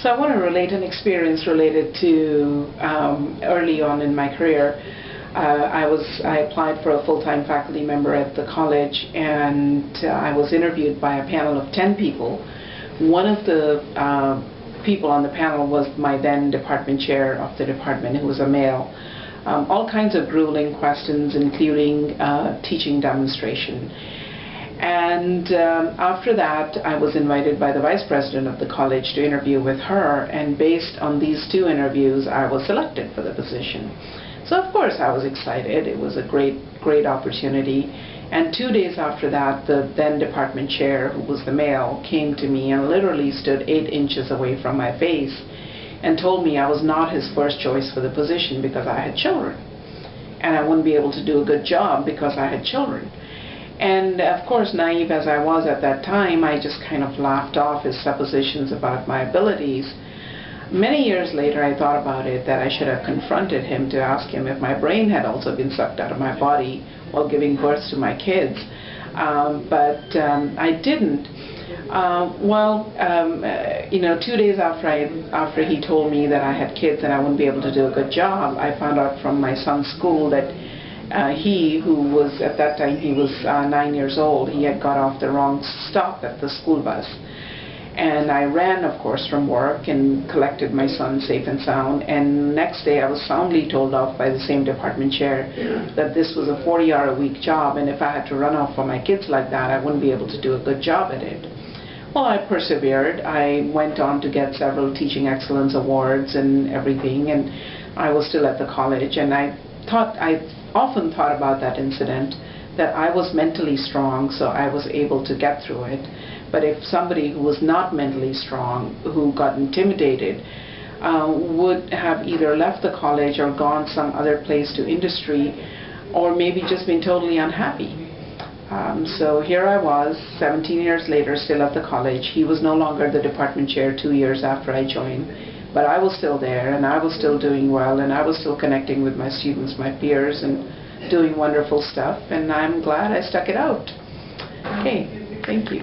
So I want to relate an experience related to early on in my career. I applied for a full-time faculty member at the college, and I was interviewed by a panel of 10 people. One of the people on the panel was my then department chair of the department, who was a male. All kinds of grueling questions, including teaching demonstration. And after that, I was invited by the vice president of the college to interview with her, and based on these two interviews, I was selected for the position. So of course I was excited. It was a great opportunity. And 2 days after that, the then department chair, who was the male, came to me and literally stood 8 inches away from my face and told me I was not his first choice for the position because I had children, and I wouldn't be able to do a good job because I had children. And of course, naive as I was at that time, I just kind of laughed off his suppositions about my abilities. Many years later, I thought about it, that I should have confronted him to ask him if my brain had also been sucked out of my body while giving birth to my kids. But I didn't. You know, 2 days after he told me that I had kids and I wouldn't be able to do a good job, I found out from my son's school that he, who was at that time, he was 9 years old, he had got off the wrong stop at the school bus. And I ran, of course, from work and collected my son safe and sound. And next day I was soundly told off by the same department chair that this was a 40-hour-a-week job, and if I had to run off for my kids like that, I wouldn't be able to do a good job at it. Well, I persevered. I went on to get several teaching excellence awards and everything, and I was still at the college. And I often thought about that incident, that I was mentally strong, so I was able to get through it. But if somebody who was not mentally strong, who got intimidated, would have either left the college or gone some other place to industry, or maybe just been totally unhappy. So here I was, 17 years later, still at the college. He was no longer the department chair 2 years after I joined, but I was still there, and I was still doing well, and I was still connecting with my students, my peers, and doing wonderful stuff, and I'm glad I stuck it out. Okay, thank you.